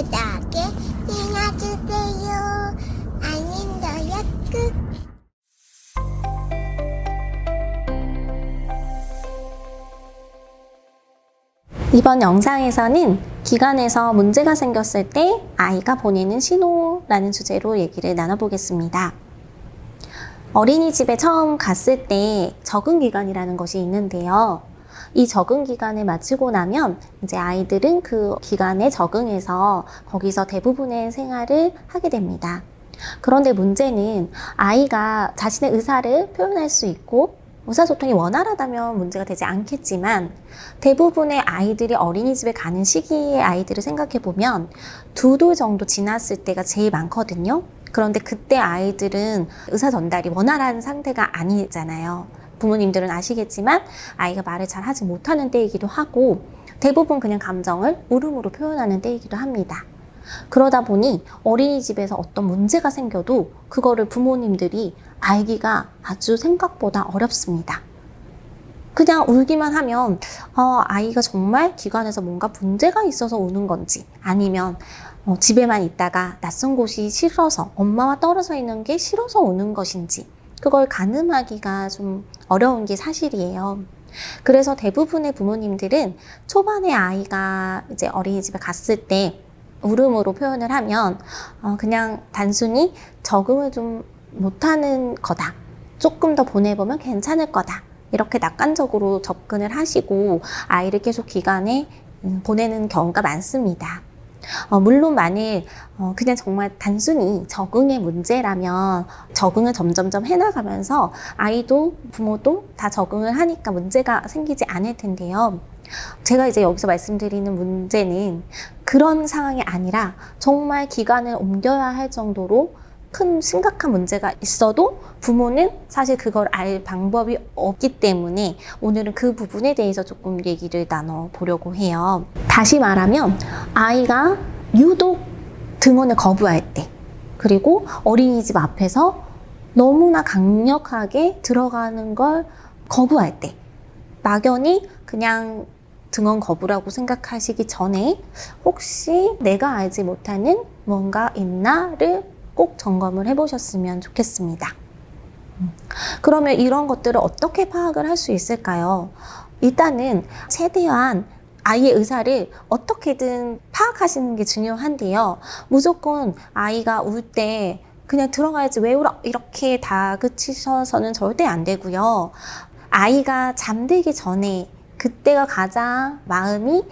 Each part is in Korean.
바닥에 띄워주세요. 아닌더요 끝. 이번 영상에서는 기관에서 문제가 생겼을 때 아이가 보내는 신호라는 주제로 얘기를 나눠보겠습니다. 어린이집에 처음 갔을 때 적응기간이라는 것이 있는데요. 이 적응기간을 마치고 나면 이제 아이들은 그 기간에 적응해서 거기서 대부분의 생활을 하게 됩니다. 그런데 문제는 아이가 자신의 의사를 표현할 수 있고 의사소통이 원활하다면 문제가 되지 않겠지만 대부분의 아이들이 어린이집에 가는 시기의 아이들을 생각해 보면 2돌 정도 지났을 때가 제일 많거든요. 그런데 그때 아이들은 의사 전달이 원활한 상태가 아니잖아요. 부모님들은 아시겠지만 아이가 말을 잘 하지 못하는 때이기도 하고 대부분 그냥 감정을 울음으로 표현하는 때이기도 합니다. 그러다 보니 어린이집에서 어떤 문제가 생겨도 그거를 부모님들이 알기가 아주 생각보다 어렵습니다. 그냥 울기만 하면 아이가 정말 기관에서 뭔가 문제가 있어서 우는 건지 아니면 집에만 있다가 낯선 곳이 싫어서 엄마와 떨어져 있는 게 싫어서 우는 것인지 그걸 가늠하기가 좀 어려운 게 사실이에요. 그래서 대부분의 부모님들은 초반에 아이가 이제 어린이집에 갔을 때 울음으로 표현을 하면 그냥 단순히 적응을 좀 못하는 거다. 조금 더 보내보면 괜찮을 거다. 이렇게 낙관적으로 접근을 하시고 아이를 계속 기관에 보내는 경우가 많습니다. 물론 만일 그냥 정말 단순히 적응의 문제라면 적응을 점점점 해나가면서 아이도 부모도 다 적응을 하니까 문제가 생기지 않을 텐데요. 제가 이제 여기서 말씀드리는 문제는 그런 상황이 아니라 정말 기관을 옮겨야 할 정도로 큰 심각한 문제가 있어도 부모는 사실 그걸 알 방법이 없기 때문에 오늘은 그 부분에 대해서 조금 얘기를 나눠보려고 해요. 다시 말하면 아이가 유독 등원을 거부할 때 그리고 어린이집 앞에서 너무나 강력하게 들어가는 걸 거부할 때 막연히 그냥 등원 거부라고 생각하시기 전에 혹시 내가 알지 못하는 뭔가 있나를 꼭 점검을 해보셨으면 좋겠습니다. 그러면 이런 것들을 어떻게 파악을 할 수 있을까요? 일단은 최대한 아이의 의사를 어떻게든 파악하시는 게 중요한데요. 무조건 아이가 울 때 그냥 들어가야지 왜 울어? 이렇게 다그치셔서는 절대 안 되고요. 아이가 잠들기 전에 그때가 가장 마음이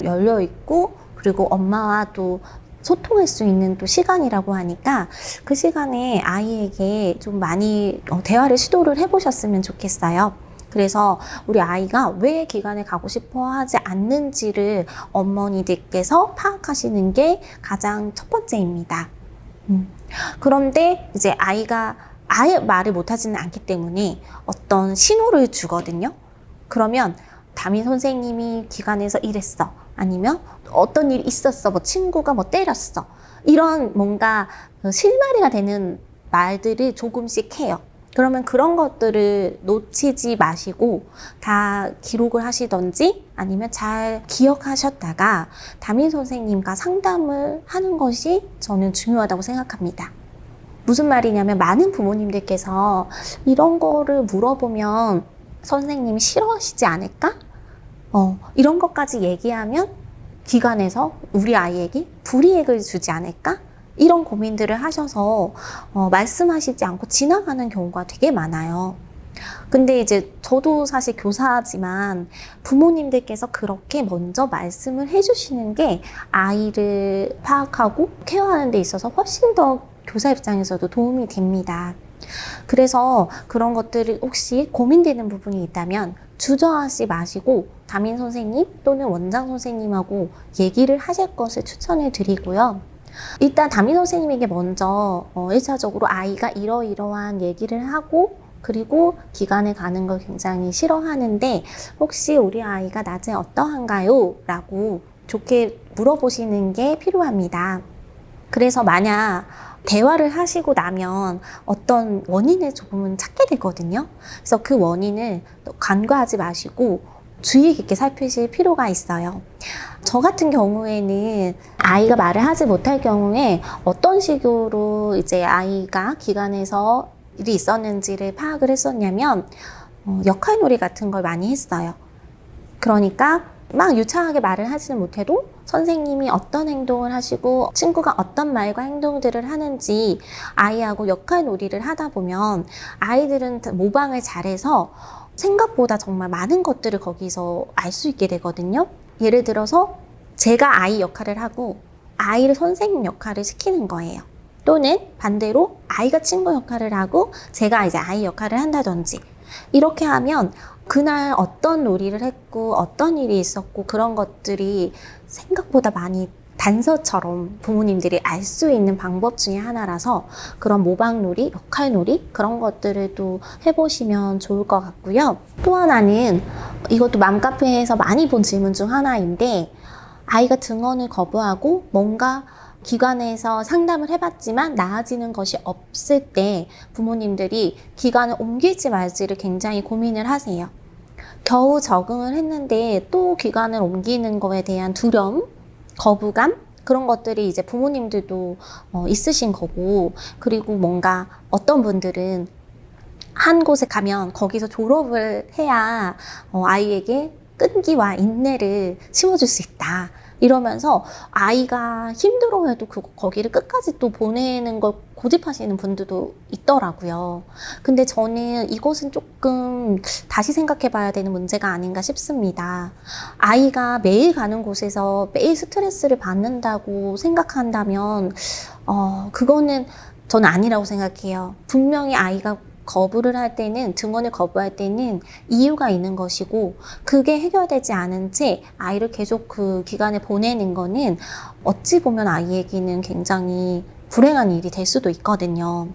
열려있고 그리고 엄마와 또 소통할 수 있는 또 시간이라고 하니까 그 시간에 아이에게 좀 많이 대화를 시도를 해보셨으면 좋겠어요. 그래서 우리 아이가 왜 기관에 가고 싶어 하지 않는지를 어머니들께서 파악하시는 게 가장 첫 번째입니다. 그런데 이제 아이가 아예 말을 못하지는 않기 때문에 어떤 신호를 주거든요. 그러면 담임 선생님이 기관에서 이랬어. 아니면 어떤 일이 있었어. 뭐 친구가 뭐 때렸어. 이런 뭔가 실마리가 되는 말들을 조금씩 해요. 그러면 그런 것들을 놓치지 마시고 다 기록을 하시던지 아니면 잘 기억하셨다가 담임 선생님과 상담을 하는 것이 저는 중요하다고 생각합니다. 무슨 말이냐면 많은 부모님들께서 이런 거를 물어보면 선생님이 싫어하시지 않을까? 이런 것까지 얘기하면 기관에서 우리 아이에게 불이익을 주지 않을까? 이런 고민들을 하셔서 말씀하시지 않고 지나가는 경우가 되게 많아요. 근데 이제 저도 사실 교사지만 부모님들께서 그렇게 먼저 말씀을 해주시는 게 아이를 파악하고 케어하는 데 있어서 훨씬 더 교사 입장에서도 도움이 됩니다. 그래서 그런 것들이 혹시 고민되는 부분이 있다면 주저하지 마시고 담임 선생님 또는 원장 선생님하고 얘기를 하실 것을 추천을 드리고요. 일단 담임 선생님에게 먼저 1차적으로 아이가 이러이러한 얘기를 하고 그리고 기관에 가는 걸 굉장히 싫어하는데 혹시 우리 아이가 낮에 어떠한가요? 라고 좋게 물어보시는 게 필요합니다. 그래서 만약 대화를 하시고 나면 어떤 원인을 조금은 찾게 되거든요. 그래서 그 원인을 간과하지 마시고 주의 깊게 살피실 필요가 있어요. 저 같은 경우에는 아이가 말을 하지 못할 경우에 어떤 식으로 이제 아이가 기관에서 일이 있었는지를 파악을 했었냐면 역할놀이 같은 걸 많이 했어요. 그러니까 막 유창하게 말을 하지는 못해도 선생님이 어떤 행동을 하시고 친구가 어떤 말과 행동들을 하는지 아이하고 역할놀이를 하다 보면 아이들은 모방을 잘해서 생각보다 정말 많은 것들을 거기서 알 수 있게 되거든요. 예를 들어서 제가 아이 역할을 하고 아이를 선생님 역할을 시키는 거예요. 또는 반대로 아이가 친구 역할을 하고 제가 이제 아이 역할을 한다든지, 이렇게 하면 그날 어떤 놀이를 했고 어떤 일이 있었고 그런 것들이 생각보다 많이 단서처럼 부모님들이 알 수 있는 방법 중에 하나라서 그런 모방놀이, 역할놀이 그런 것들을 또 해보시면 좋을 것 같고요. 또 하나는 이것도 맘카페에서 많이 본 질문 중 하나인데, 아이가 등원을 거부하고 뭔가 기관에서 상담을 해봤지만 나아지는 것이 없을 때 부모님들이 기관을 옮길지 말지를 굉장히 고민을 하세요. 겨우 적응을 했는데 또 기관을 옮기는 거에 대한 두려움, 거부감, 그런 것들이 이제 부모님들도 있으신 거고, 그리고 뭔가 어떤 분들은 한 곳에 가면 거기서 졸업을 해야 아이에게 끈기와 인내를 심어줄 수 있다. 이러면서 아이가 힘들어해도 거기를 끝까지 또 보내는 걸 고집하시는 분들도 있더라고요. 근데 저는 이것은 조금 다시 생각해 봐야 되는 문제가 아닌가 싶습니다. 아이가 매일 가는 곳에서 매일 스트레스를 받는다고 생각한다면 그거는 저는 아니라고 생각해요. 분명히 아이가 거부를 할 때는, 등원을 거부할 때는 이유가 있는 것이고, 그게 해결되지 않은 채 아이를 계속 그 기간에 보내는 거는 어찌 보면 아이에게는 굉장히 불행한 일이 될 수도 있거든요.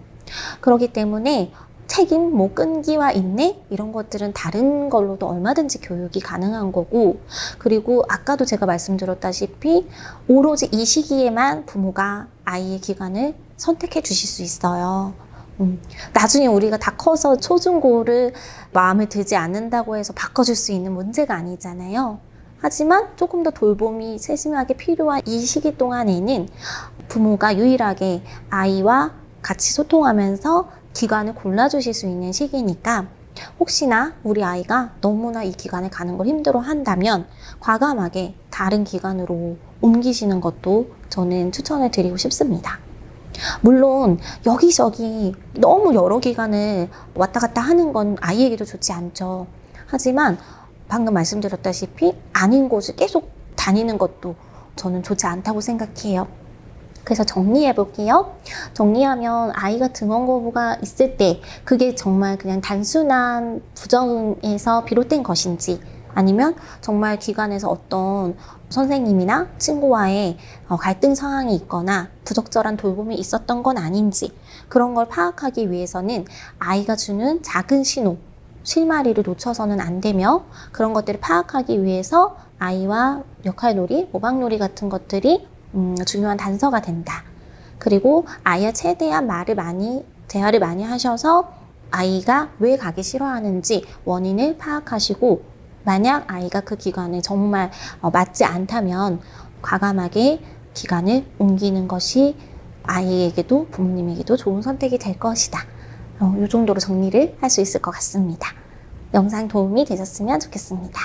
그렇기 때문에 책임, 끈기와 인내 이런 것들은 다른 걸로도 얼마든지 교육이 가능한 거고, 그리고 아까도 제가 말씀드렸다시피 오로지 이 시기에만 부모가 아이의 기간을 선택해 주실 수 있어요. 나중에 우리가 다 커서 초중고를 마음에 들지 않는다고 해서 바꿔줄 수 있는 문제가 아니잖아요. 하지만 조금 더 돌봄이 세심하게 필요한 이 시기 동안에는 부모가 유일하게 아이와 같이 소통하면서 기간을 골라주실 수 있는 시기니까, 혹시나 우리 아이가 너무나 이 기간에 가는 걸 힘들어 한다면 과감하게 다른 기간으로 옮기시는 것도 저는 추천을 드리고 싶습니다. 물론 여기저기 너무 여러 기간을 왔다 갔다 하는 건 아이에게도 좋지 않죠. 하지만 방금 말씀드렸다시피 아닌 곳을 계속 다니는 것도 저는 좋지 않다고 생각해요. 그래서 정리해 볼게요. 정리하면 아이가 등원 거부가 있을 때 그게 정말 그냥 단순한 부정에서 비롯된 것인지, 아니면 정말 기관에서 어떤 선생님이나 친구와의 갈등 상황이 있거나 부적절한 돌봄이 있었던 건 아닌지, 그런 걸 파악하기 위해서는 아이가 주는 작은 신호, 실마리를 놓쳐서는 안 되며, 그런 것들을 파악하기 위해서 아이와 역할놀이, 모방놀이 같은 것들이 중요한 단서가 된다. 그리고 아이와 최대한 대화를 많이 하셔서 아이가 왜 가기 싫어하는지 원인을 파악하시고, 만약 아이가 그 기간에 정말 맞지 않다면 과감하게 기간을 옮기는 것이 아이에게도 부모님에게도 좋은 선택이 될 것이다. 이 정도로 정리를 할 수 있을 것 같습니다. 영상 도움이 되셨으면 좋겠습니다.